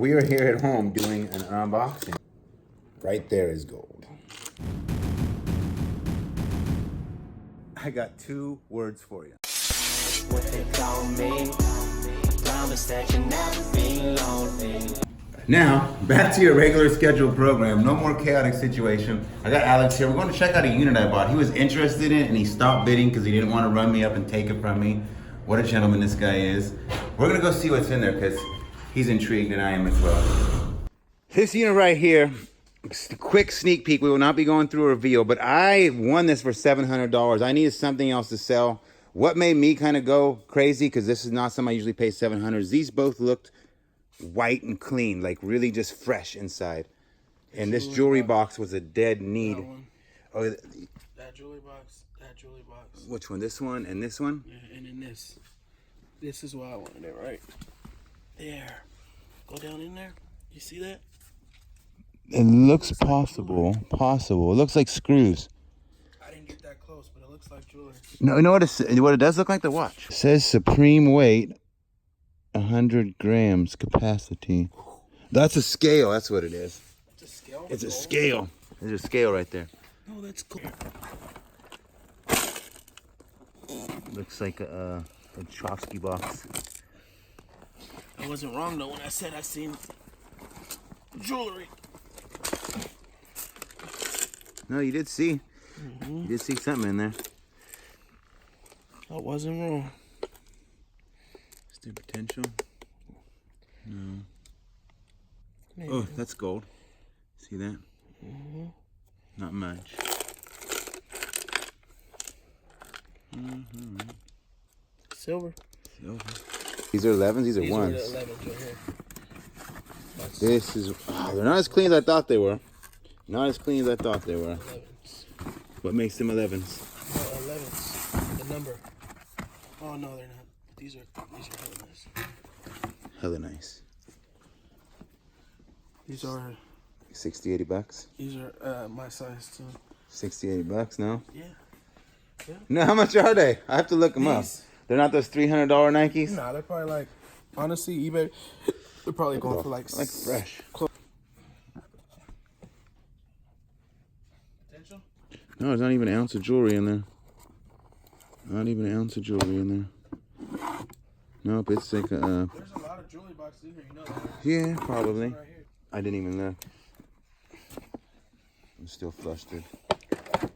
We are here at home doing an unboxing. Right there is gold. I got 2 words for you. What they call me, promise that you never be lonely. Now, back to your regular scheduled program. No more chaotic situation. I got Alex here. We're going to check out a unit I bought. He was interested in it and he stopped bidding because he didn't want to run me up and take it from me. What a gentleman this guy is. We're going to go see what's in there because he's intrigued and I am as well. This unit right here, just a quick sneak peek. We will not be going through a reveal, but I won this for $700. I needed something else to sell. What made me kind of go crazy, because this is not something I usually pay $700. These both looked white and clean, like really just fresh inside. And this jewelry box was a dead need. Oh, that jewelry box. Which one? This one and this one? Yeah, and then this. This is why I wanted it right there. Go down in there. You see that? It looks possible. It looks like screws. I didn't get that close, but it looks like jewelry. No, you know what it does look like? The watch. It says supreme weight, 100 grams capacity. That's a scale. That's what it is. It's a scale? It's a scale. There's a scale right there. No, that's cool. Looks like a Chofsky box. I wasn't wrong though when I said I seen jewelry. No, you did see. You did see something in there. I wasn't wrong. Is there potential? No. Maybe. Oh, that's gold. See that? Not much. Silver. These are 11s. These are These ones. are the 11s right here. This is. Oh, they're not as clean as I thought they were. Not as clean as I thought they were. 11s. What makes them 11s? No, 11s. The number. Oh no, they're not. These are hella nice. Hella nice. These are 60, 80 bucks. These are my size too. 60, 80 bucks. No. Yeah. No, how much are they? I have to look them up. These. They're not those $300 Nikes. Nah, they're probably like, honestly, eBay. They're probably going for like fresh. Potential? No, there's not even an ounce of jewelry in there. Not even an ounce of jewelry in there. Nope, it's like There's a lot of jewelry boxes in here, you know that. Yeah, probably. Right here. I didn't even look. I'm still flustered.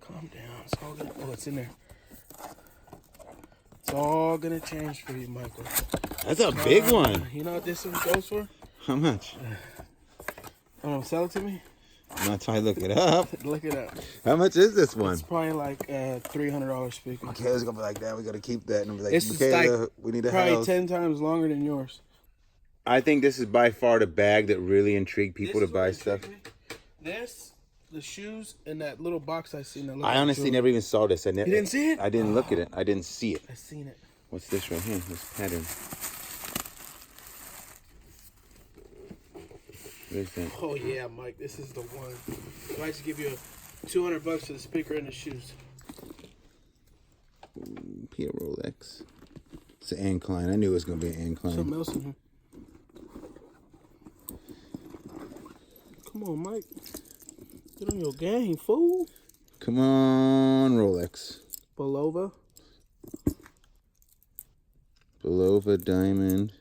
Calm down. It's all gonna. Oh, it's in there. It's all gonna change for you, Michael. That's a big one. You know what this one goes for? How much? Sell it to me. I'm not trying to look it up. Look it up. How much is this one? It's probably like $300 speaker. Okay, it's gonna be like that. We gotta keep that, and be like, It's okay, like we need a probably house. 10 times longer than yours. I think this is by far the bag that really intrigued people to buy stuff. This, the shoes, and that little box I seen. That I honestly never even saw this. You didn't see it? I didn't look at it. I didn't see it. I seen it. What's this right here? This pattern. What is that? Oh yeah, Mike, this is the one. So I just give you $200 for the speaker and the shoes. P. Rolex. It's an incline. I knew it was gonna be an incline. Something else in here. Come on, Mike. Get on your game, fool. Come on, Rolex. Belova. Belova diamond.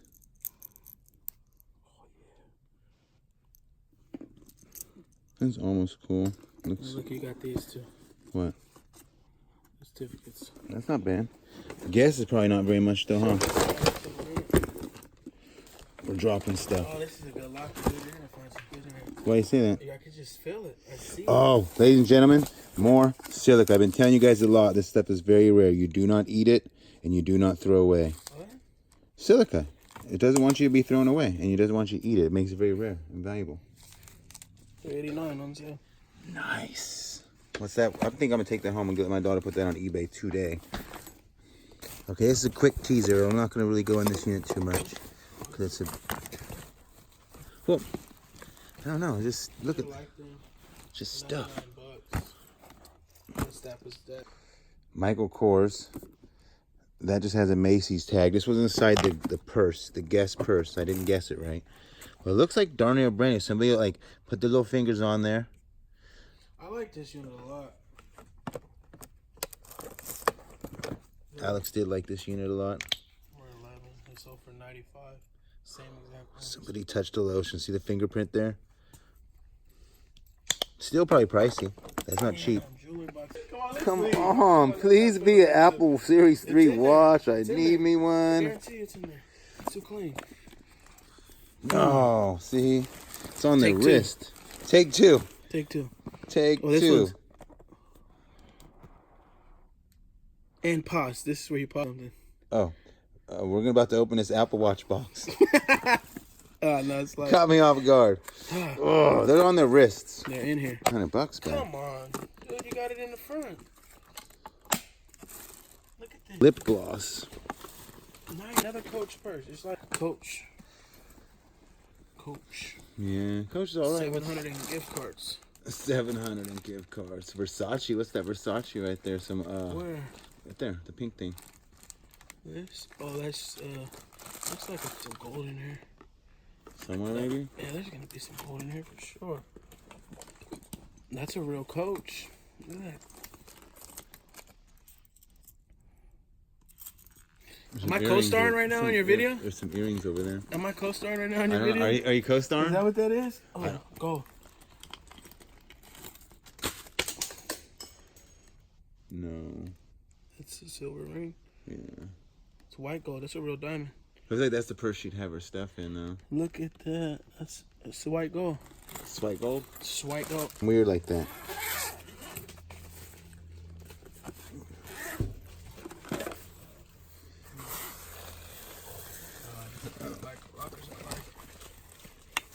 That's almost cool. Looks. Look, you got these too. What? The certificates. That's not bad. Guess it's probably not very much though, huh? We're dropping stuff. Oh, this is a good lock to do. You're gonna find some good in here. Why you say that? Yeah, I can just feel it. I see it. Oh, ladies and gentlemen, more silica. I've been telling you guys a lot. This stuff is very rare. You do not eat it, and you do not throw away. What? Silica. It doesn't want you to be thrown away, and it doesn't want you to eat it. It makes it very rare and valuable. $389 on sale. Nice. What's that? I think I'm gonna take that home and let my daughter put that on eBay today. Okay, this is a quick teaser. I'm not gonna really go in this unit too much because it's a. Well, I don't know. Just look at just stuff. Michael Kors. That just has a Macy's tag. This was inside the purse, the guest purse. I didn't guess it right. Well, it looks like darn near brand new. Somebody like put the little fingers on there. I like this unit a lot. Alex did like this unit a lot. We're 11. It sold for 95. Same exact price. Somebody touched the lotion. See the fingerprint there? Still probably pricey. That's not cheap. Jewelry box. Come on, please be an Apple Series 3 watch. I need me I one. guarantee it's in there. It's too clean. Oh, see? It's on the Take two. wrist. Take two. Take two. Take Oh, this two. one's- And pause. This is where you pause something. Oh, we're about to open this Apple Watch box. No, it's like Caught me off guard. Oh, they're on their wrists. they're in here. $100 back. Come on, dude, you got it in the front. Look at this. Lip gloss. Another Coach purse. It's like Coach. Yeah, Coach is all right. 700 in gift cards. 700 in gift cards. Versace. What's that Versace right there? Some Where? right there, the pink thing. This? Oh, that's looks like some gold in here. Somewhere maybe. Yeah, there's gonna be some gold in here for sure. That's a real Coach. Look at that. Am I co-starring right now in your video? There's some earrings over there. Am I co-starring right now in I your don't know. video? Are you co-starring? Is that what that is? Oh, go. No. It's a silver ring. Yeah. It's white gold. That's a real diamond. Looks like that's the purse she'd have her stuff in, though. Look at that. That's the white gold. It's white gold. It's white gold. Weird like that.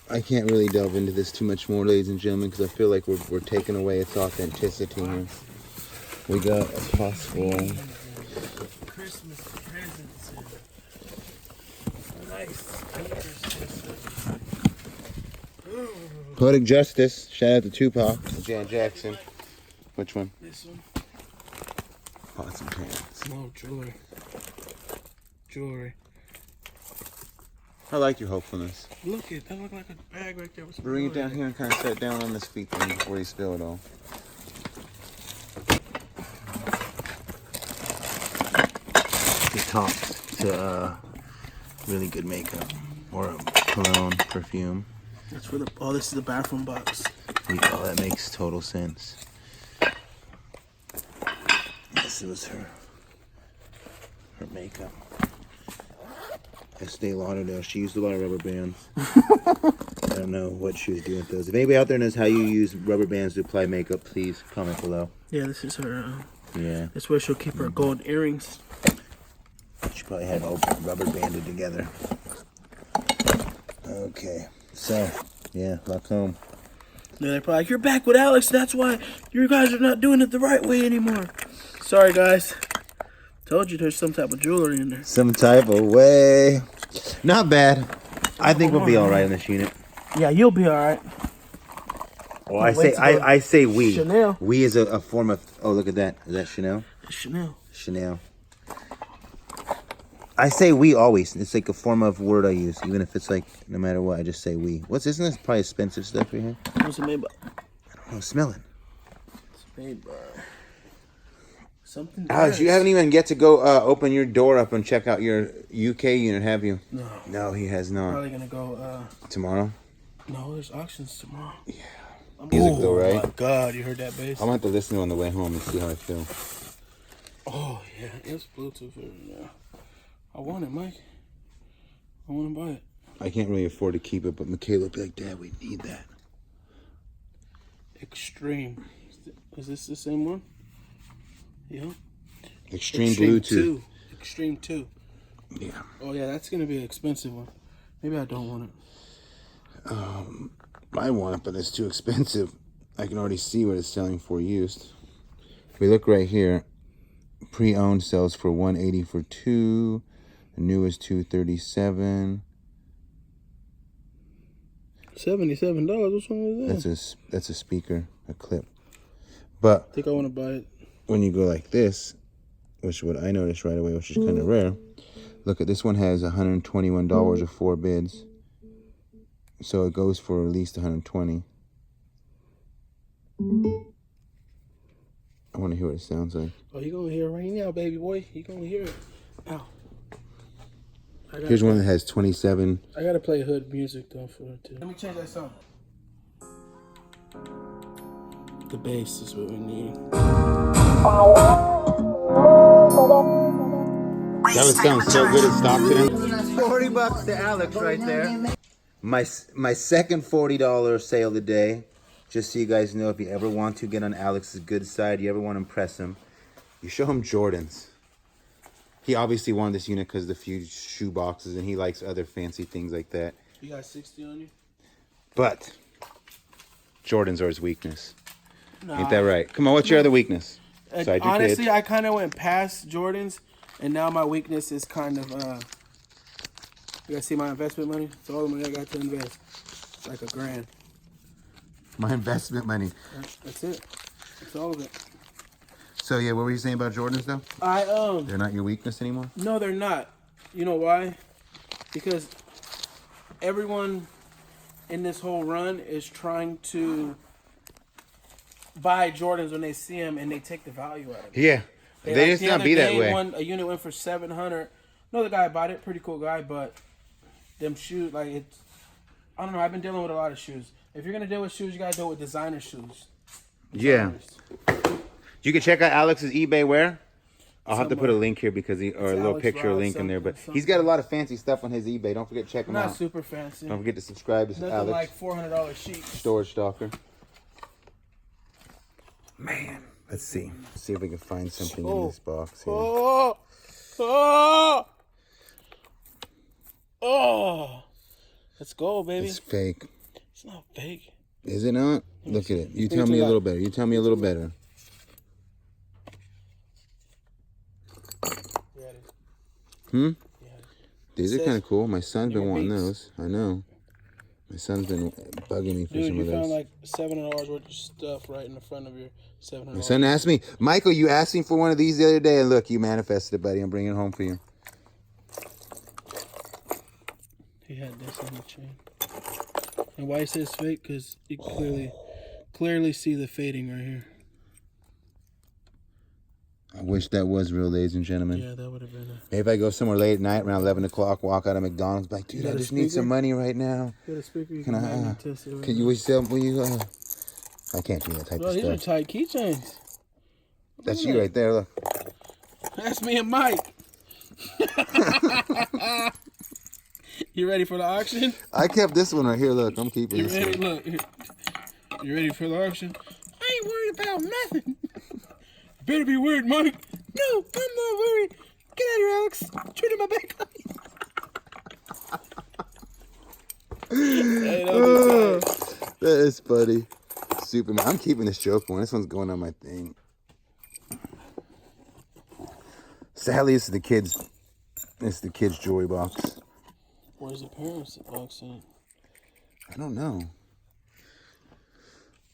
I can't really delve into this too much more, ladies and gentlemen, because I feel like we're taking away its authenticity here. We got a possible. Christmas presents. Nice. Poetic Justice. Shout out to Tupac. Jan Jackson. Which one? This one. Pots and pans. No, jewelry. Jewelry. I like your hopefulness. Look at that. Look like a bag right there with some Bring it jewelry. down here and kind of set it down on this feet thing before you spill it all. He talks to really good makeup or a cologne, perfume. That's for the. Oh, this is the bathroom box. Oh, that makes total sense. This was her makeup. Estee Lauderdale. She used a lot of rubber bands. I don't know what she was doing with those. If anybody out there knows how you use rubber bands to apply makeup, please comment below. Yeah, this is her. Yeah. That's where she'll keep her gold earrings. She probably had all rubber banded together. Okay. So, yeah, back home. Yeah, they're probably like, you're back with Alex. That's why you guys are not doing it the right way anymore. Sorry, guys. Told you there's some type of jewelry in there. Some type of way. Not bad. I think we'll be all right in this unit. Yeah, you'll be all right. Well, I say we. Chanel. We is a form of. Oh, look at that. Is that Chanel? Chanel. Chanel. I say we always. It's like a form of word I use, even if it's like no matter what. I just say we. Isn't this probably expensive stuff right here? What's it made by? I don't know. Smell it. It's made by something. Alex, you haven't even get to go open your door up and check out your UK unit, have you? No. No, he has not. Probably gonna go. Tomorrow? No, there's auctions tomorrow. Yeah. Music though, right? Oh my God, you heard that bass? I'm gonna have to listen to it on the way home and see how I feel. Oh yeah, it's Bluetooth. Yeah. I want it, Mike. I want to buy it. I can't really afford to keep it, but Michaela will be like, Dad, we need that. Extreme. Is this the same one? Yeah. Extreme Bluetooth. 2. Extreme 2. Yeah. Oh yeah, that's gonna be an expensive one. Maybe I don't want it. I want it, but it's too expensive. I can already see what it's selling for used. If we look right here, pre-owned sells for $180 for 2. The new is $237. $77. What's wrong with that? That's a speaker, a clip. But I think I want to buy it. when you go like this, which what I noticed right away, which is kind of rare. Look at this one has $121 of 4 bids. So it goes for at least 120. I want to hear what it sounds like. Oh, you gonna hear it right now, baby boy. You gonna hear it. Ow. Here's one that has 27. I gotta play hood music though for it too. Let me change that song. The bass is what we need. That would sound so good at Stockton. $40 to Alex right there. My second $40 sale today. Just so you guys know, if you ever want to get on Alex's good side, you ever want to impress him, you show him Jordans. He obviously wanted this unit because of the few shoe boxes, and he likes other fancy things like that. You got 60 on you? But Jordans are his weakness. Nah. Ain't that right? Come on, what's your other weakness? Besides your Honestly, kids? I kind of went past Jordans, and now my weakness is kind of, you guys see my investment money? It's all the money I got to invest. It's like $1,000. My investment money. That's it. That's all of it. So yeah, what were you saying about Jordans though? They're not your weakness anymore? No, they're not. You know why? Because everyone in this whole run is trying to buy Jordans when they see them, and they take the value out of it. Yeah. They just not be that way. A unit went for $700. Another guy bought it, pretty cool guy, but them shoes, like it's, I don't know. I've been dealing with a lot of shoes. If you're gonna deal with shoes, you gotta deal with designer shoes. Yeah. You can check out Alex's eBay where? I'll have to put a link here because or a little Alex picture or Ross, link in there. But something. he's got a lot of fancy stuff on his eBay. Don't forget to check him Not out. super fancy. Don't forget to subscribe to Nothing Alex. like $400 sheets. Storage Stalker. Man, let's see. Let's see if we can find something in this box here. Oh! Let's go, baby. It's fake. It's not fake. Is it not? Look at it. You tell me a little better. You tell me a little better. These are kind of cool. My son's been wanting those. I know. My son's been bugging me for some of You found those. like $700 worth of stuff right in the front of your $700. My son asked me, Michael, you asked me for one of these the other day, and look, you manifested it, buddy. I'm bringing it home for you. He had this on the chain. And why he says fake? Because you clearly see the fading right here. I wish that was real, ladies and gentlemen. Yeah, that would have been Maybe if I go somewhere late at night around 11 o'clock, walk out of McDonald's, be like, dude, You I got a just need some speaker? money right now. You got a speaker? You Can I, manually test it right Can now. you wish some? Will you? I can't do that type Bro, of these are stuff. tight keychains. That's you right there. Look. That's me and Mike. You ready for the auction? I kept this one right here. Look, I'm keeping You this ready? one. Look. You ready for the auction? I ain't worried about nothing. Better be worried, Mike. No, I'm not worried. Get out of here, Alex. Turn my back on you. Hey, that'll be tight. That is funny. Superman. I'm keeping this joke one. This one's going on my thing. Sadly, this is the kids. It's the kids' jewelry box. Where's the parents box in? I don't know.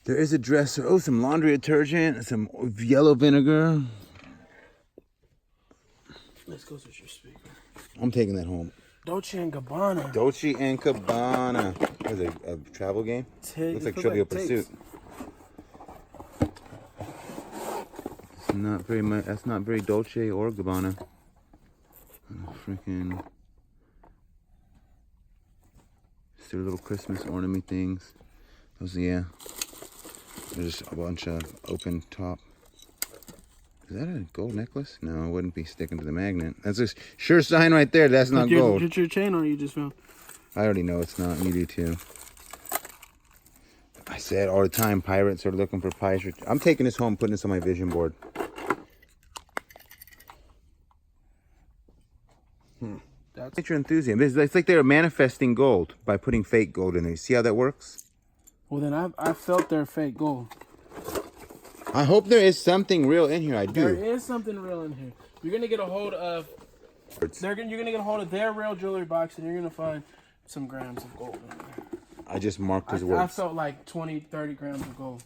There is a dresser. Oh, some laundry detergent, some yellow vinegar. Let's go to your speaker. I'm taking that home. Dolce and Gabbana. Dolce and Gabbana. What is it, a travel game? Looks like Trivial Pursuit. It's not very much. That's not very Dolce or Gabbana. Freaking. It's their little Christmas ornament things. Those, yeah. There's a bunch of open top. Is that a gold necklace? No, it wouldn't be sticking to the magnet. That's a sure sign right there. That's not gold. Put your chain on you just found. I already know it's not. You do too. I said all the time, pirates are looking for pirates. I'm taking this home, putting this on my vision board. That's Nature enthusiasm. It's like they're manifesting gold by putting fake gold in there. You see how that works? well. Then I felt their fake gold. I hope there is something real in here. I There do. is something real in here. You're gonna get a hold of. You're gonna get a hold of their real jewelry box, and you're gonna find some grams of gold in there. I just marked his I words. felt like 20, 30 grams of gold.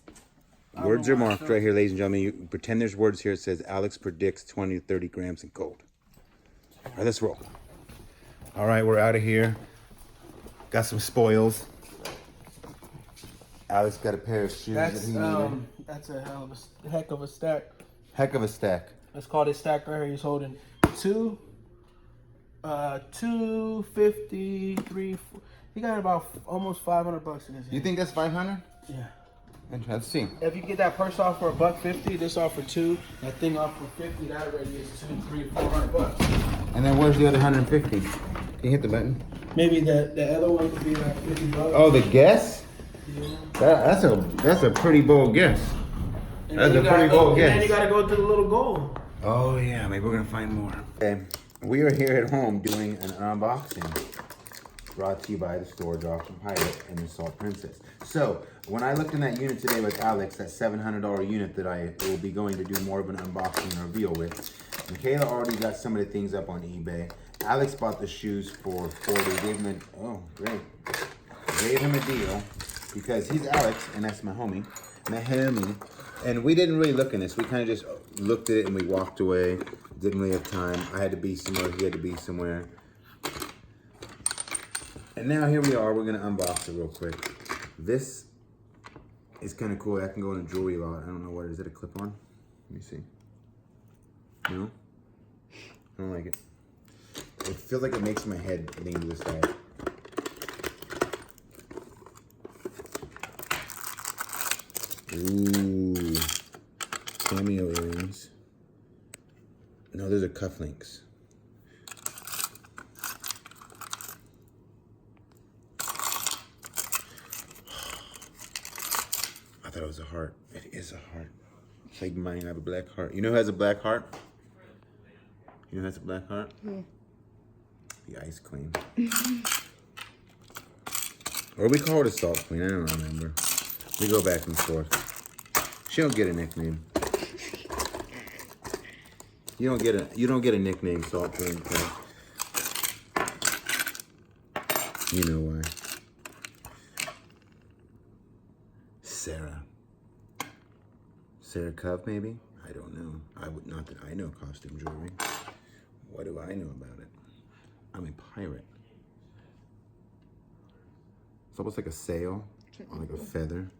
Words know are why I marked felt- right here, ladies and gentlemen. You pretend there's words here. It says Alex predicts 20 to 30 grams in gold. All right, let's roll. All right, we're out of here. Got some spoils. Alex got a pair of shoes that he needed. That's a heck of a stack. Heck of a stack. Let's call this stack right here. He's holding 250, 3, 4. He got about almost $500 in his hand. You think that's 500? Yeah. Let's see. If you get that purse off for $150, this off for $2, that thing off for $50, that already is $200, $300, $400. And then where's the other 150? Can you hit the button? Maybe the other one could be like $50. Oh, the guess? Yeah. That's a pretty bold guess. And That's then a you gotta pretty go- bold guess. And then you gotta go to the little goal. Oh yeah, maybe we're gonna find more. Okay, we are here at home doing an unboxing. Brought to you by the Storage Auction Pirate and the Salt Princess. So, when I looked in that unit today with Alex, that $700 unit that I will be going to do more of an unboxing and reveal with, Michaela already got some of the things up on eBay. Alex bought the shoes for $40. Gave him a deal because he's Alex and that's my homie. And we didn't really look in this. We kind of just looked at it and we walked away. Didn't really have time. I had to be somewhere. He had to be somewhere. And now here we are. We're going to unbox it real quick. This is kind of cool. I can go in a jewelry lot. I don't know what. Is it a clip-on? Let me see. No? I don't like it. It feels like it makes my head lean to the side. Ooh. Cameo earrings. No, those are cufflinks. I thought it was a heart. It is a heart. It's like mine. I have a black heart. You know who has a black heart? You know who has a black heart? Hmm. The Ice Queen. Or we call her the Salt Queen. I don't remember. We go back and forth. She don't get a nickname. You don't get a nickname, Salt Queen. Okay? You know why. Sarah Cove, maybe? I don't know. Not that I know costume jewelry. What do I know about it? I'm a pirate. It's almost like a sail on like a feather.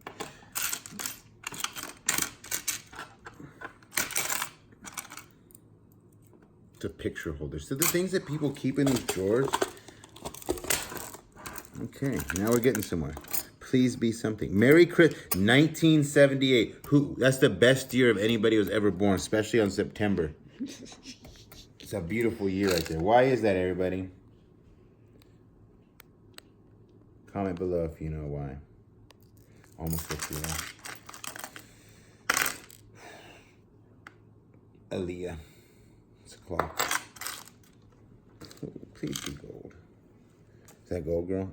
It's a picture holder. So the things that people keep in these drawers. Okay, now we're getting somewhere. Please be something. Merry Christmas, 1978. That's the best year of anybody who was ever born, especially on September. It's a beautiful year right there. Why is that, everybody? Comment below if you know why. Almost looked you up. Aaliyah. It's a clock. Oh, please be gold. Is that gold, girl?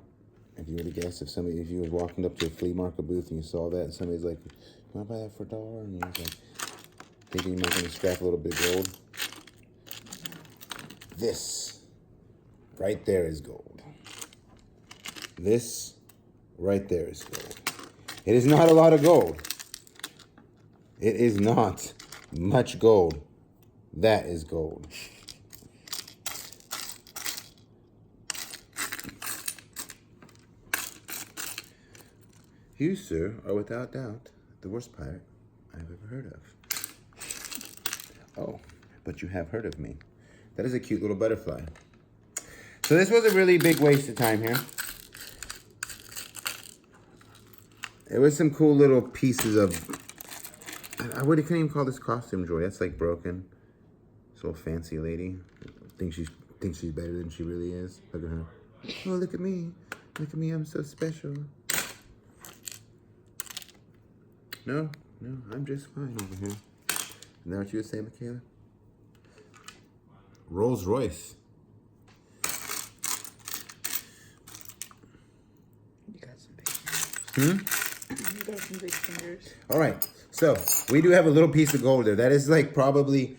If you were to guess, if you was walking up to a flea market booth and you saw that, and somebody's like, "Can I buy that for $1?" and you was like, thinking you might going to scrap a little bit of gold. This right there is gold. This right there is gold. It is not a lot of gold. It is not much gold. That is gold. You, sir, are without doubt the worst pirate I've ever heard of. Oh, but you have heard of me. That is a cute little butterfly. So this was a really big waste of time here. It was some cool little pieces of... I couldn't even call this costume jewelry. That's like broken. This little fancy lady thinks she's better than she really is. Look at her. Oh, look at me. Look at me, I'm so special. No, I'm just fine over here. Isn't that what you would say, Michaela? Rolls Royce. You got some big fingers. You got some big fingers. All right, so we do have a little piece of gold there. That is like probably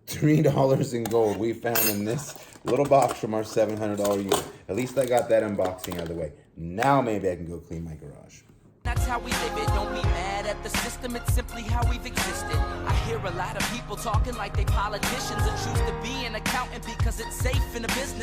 $3 in gold we found in this little box from our $700 unit. At least I got that unboxing out of the way. Now maybe I can go clean my garage. That's how we live it, don't be mad at the system, it's simply how we've existed. I hear a lot of people talking like they politicians and choose to be an accountant because it's safe in the business.